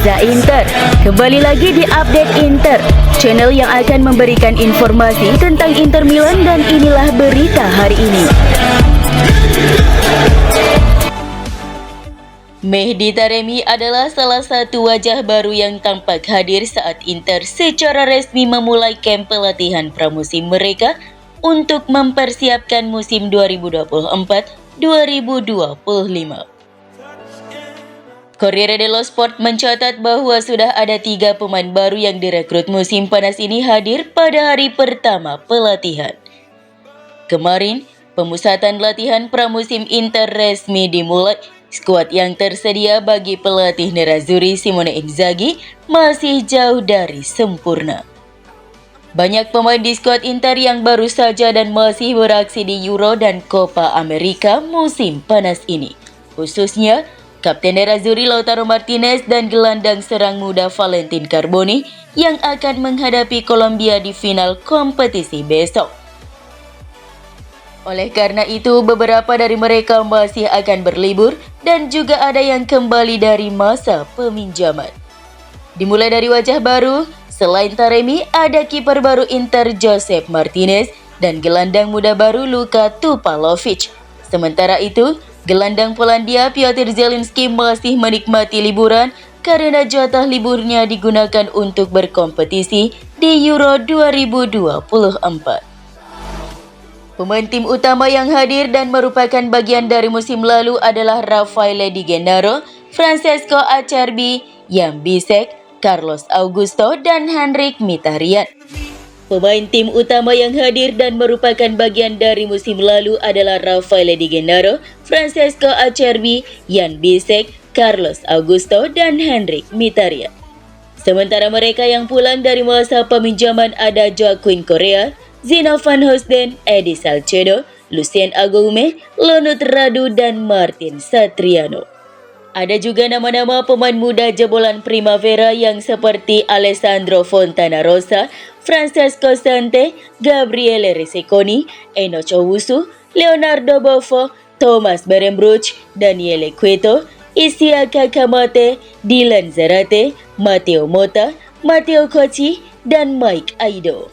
Netiza Inter. Kembali lagi di Update Inter, channel yang akan memberikan informasi tentang Inter Milan, dan inilah berita hari ini. Mehdi Taremi adalah salah satu wajah baru yang tampak hadir saat Inter secara resmi memulai kamp pelatihan pramusim mereka untuk mempersiapkan musim 2024-2025. Corriere dello Sport mencatat bahwa sudah ada 3 pemain baru yang direkrut musim panas ini hadir pada hari pertama pelatihan. Kemarin, pemusatan latihan pramusim Inter resmi dimulai. Skuad yang tersedia bagi pelatih Nerazzurri Simone Inzaghi masih jauh dari sempurna. Banyak pemain di skuad Inter yang baru saja dan masih beraksi di Euro dan Copa America musim panas ini, khususnya Kapten Nerazzurri Lautaro Martinez dan gelandang serang muda Valentin Carboni yang akan menghadapi Kolombia di final kompetisi besok. Oleh karena itu, beberapa dari mereka masih akan berlibur dan juga ada yang kembali dari masa peminjaman. Dimulai dari wajah baru, selain Taremi, ada kiper baru Inter Joseph Martinez dan gelandang muda baru Luka Tupalovic. Sementara itu, gelandang Polandia Piotr Zielinski masih menikmati liburan karena jatah liburnya digunakan untuk berkompetisi di Euro 2024. Pemain tim utama yang hadir dan merupakan bagian dari musim lalu adalah Raffaele Di Gennaro, Francesco Acerbi, Jan Bisek, Carlos Augusto, dan Henrik Mkhitaryan. Pemain tim utama yang hadir dan merupakan bagian dari musim lalu adalah Raffaele Di Gennaro, Francesco Acerbi, Jan Bisek, Carlos Augusto, dan Henrik Mkhitaryan. Sementara mereka yang pulang dari masa peminjaman ada Joaquin Correa, Zino van Hoosten, Edi Salcedo, Lucien Agoume, Lonut Radu, dan Martin Satriano. Ada juga nama-nama pemain muda jebolan Primavera yang seperti Alessandro Fontanarossa, Francesco Sante, Gabriele Reseconi, Enoch Owusu, Leonardo Boffo, Thomas Berenbrouch, Daniele Cueto, Isiaka Kamate, Dylan Zarate, Matteo Motta, Matteo Kochi, dan Mike Aido.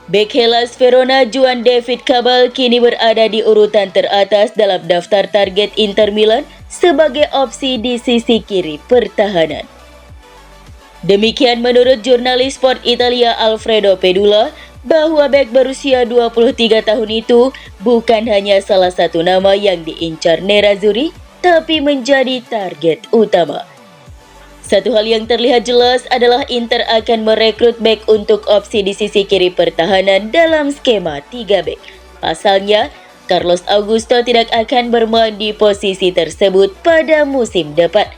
Bek Hellas Verona João David Cabal kini berada di urutan teratas dalam daftar target Inter Milan sebagai opsi di sisi kiri pertahanan. Demikian menurut jurnalis Sport Italia Alfredo Pedula, bahwa bek berusia 23 tahun itu bukan hanya salah satu nama yang diincar Nerazzurri, tapi menjadi target utama. Satu hal yang terlihat jelas adalah Inter akan merekrut bek untuk opsi di sisi kiri pertahanan dalam skema 3 bek. Pasalnya, Carlos Augusto tidak akan bermain di posisi tersebut pada musim depan.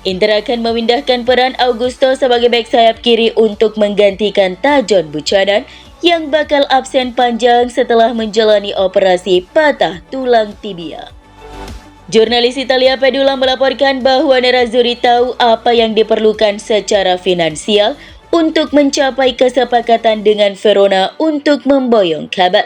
Inter akan memindahkan peran Augusto sebagai bek sayap kiri untuk menggantikan Tajon Buchanan yang bakal absen panjang setelah menjalani operasi patah tulang tibia. Jurnalis Italia Pedula melaporkan bahwa Nerazzurri tahu apa yang diperlukan secara finansial untuk mencapai kesepakatan dengan Verona untuk memboyong Cabal.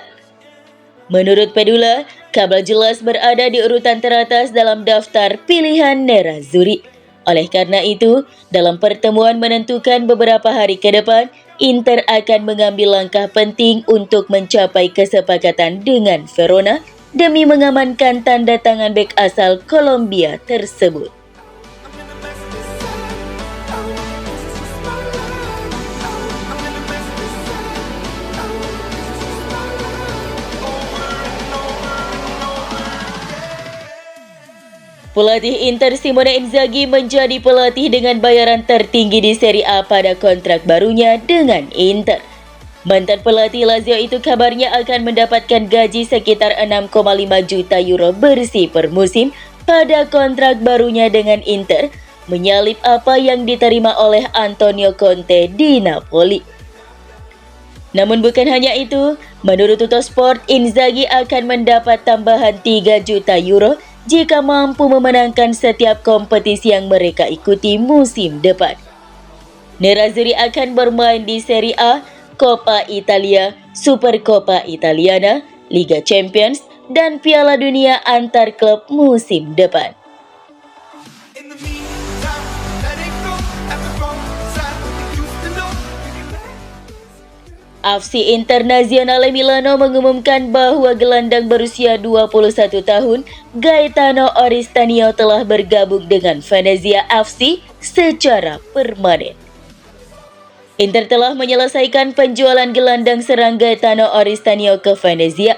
Menurut Pedula, Cabal jelas berada di urutan teratas dalam daftar pilihan Nerazzurri. Oleh karena itu, dalam pertemuan menentukan beberapa hari ke depan, Inter akan mengambil langkah penting untuk mencapai kesepakatan dengan Verona demi mengamankan tanda tangan bek asal Kolombia tersebut. Pelatih Inter Simone Inzaghi menjadi pelatih dengan bayaran tertinggi di Serie A pada kontrak barunya dengan Inter. Mantan pelatih Lazio itu kabarnya akan mendapatkan gaji sekitar 6,5 juta euro bersih per musim pada kontrak barunya dengan Inter, menyalip apa yang diterima oleh Antonio Conte di Napoli. Namun bukan hanya itu, menurut Tuttosport, Inzaghi akan mendapat tambahan 3 juta euro jika mampu memenangkan setiap kompetisi yang mereka ikuti musim depan. Nerazzurri akan bermain di Serie A, Coppa Italia, Supercoppa Italiana, Liga Champions, dan Piala Dunia antar klub musim depan. FC Internazionale Milano mengumumkan bahwa gelandang berusia 21 tahun, Gaetano Oristanio telah bergabung dengan Venezia FC secara permanen. Inter telah menyelesaikan penjualan gelandang serang Gaetano Oristanio ke Venezia.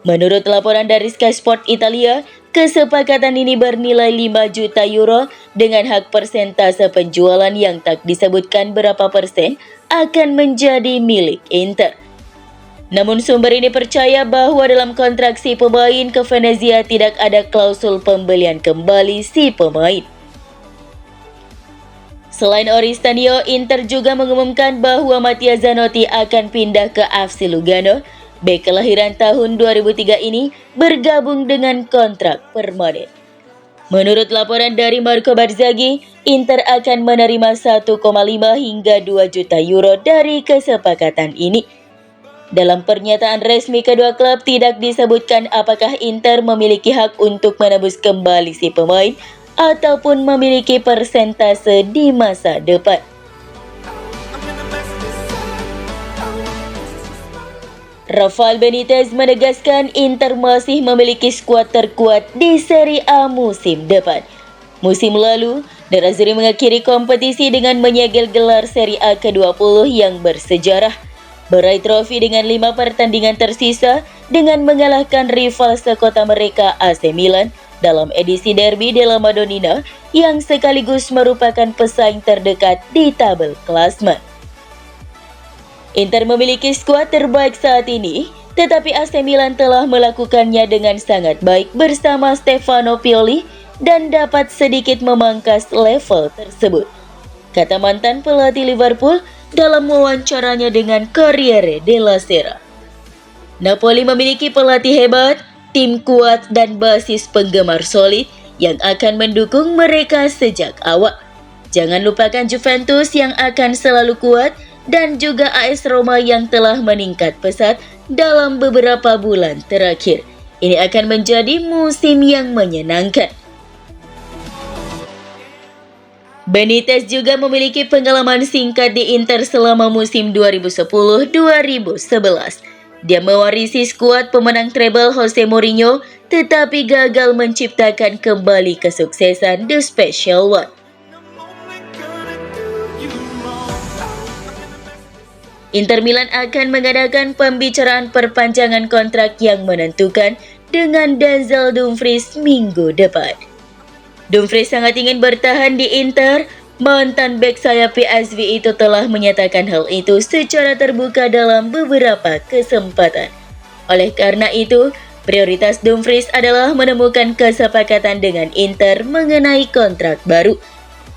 Menurut laporan dari Sky Sport Italia, kesepakatan ini bernilai 5 juta euro dengan hak persentase penjualan yang tak disebutkan berapa persen akan menjadi milik Inter. Namun sumber ini percaya bahwa dalam kontrak si pemain ke Venezia tidak ada klausul pembelian kembali si pemain. Selain Oristanio, Inter juga mengumumkan bahwa Mattia Zanotti akan pindah ke FC Lugano. Bek kelahiran tahun 2003 ini bergabung dengan kontrak permanen. Menurut laporan dari Marco Barzaghi, Inter akan menerima 1,5 hingga 2 juta euro dari kesepakatan ini. Dalam pernyataan resmi kedua klub tidak disebutkan apakah Inter memiliki hak untuk menebus kembali si pemain ataupun memiliki persentase di masa depan. Rafael Benitez menegaskan Inter masih memiliki skuad terkuat di Serie A musim depan. Musim lalu, Nerazzurri mengakhiri kompetisi dengan menyegel gelar Serie A ke-20 yang bersejarah, meraih trofi dengan 5 pertandingan tersisa dengan mengalahkan rival sekota mereka AC Milan dalam edisi Derby della Madonnina yang sekaligus merupakan pesaing terdekat di tabel klasmen. Inter memiliki skuad terbaik saat ini, tetapi AC Milan telah melakukannya dengan sangat baik bersama Stefano Pioli dan dapat sedikit memangkas level tersebut, kata mantan pelatih Liverpool dalam wawancaranya dengan Corriere della Sera. Napoli memiliki pelatih hebat, tim kuat dan basis penggemar solid yang akan mendukung mereka sejak awal. Jangan lupakan Juventus yang akan selalu kuat dan juga AS Roma yang telah meningkat pesat dalam beberapa bulan terakhir. Ini akan menjadi musim yang menyenangkan. Benitez juga memiliki pengalaman singkat di Inter selama musim 2010-2011. Dia mewarisi skuad pemenang treble Jose Mourinho, tetapi gagal menciptakan kembali kesuksesan The Special One. Inter Milan akan mengadakan pembicaraan perpanjangan kontrak yang menentukan dengan Denzel Dumfries minggu depan. Dumfries sangat ingin bertahan di Inter. Mantan bek sayap PSV itu telah menyatakan hal itu secara terbuka dalam beberapa kesempatan. Oleh karena itu, prioritas Dumfries adalah menemukan kesepakatan dengan Inter mengenai kontrak baru.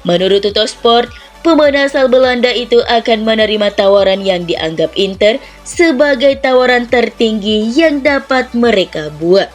Menurut Tuttosport, pemain asal Belanda itu akan menerima tawaran yang dianggap Inter sebagai tawaran tertinggi yang dapat mereka buat.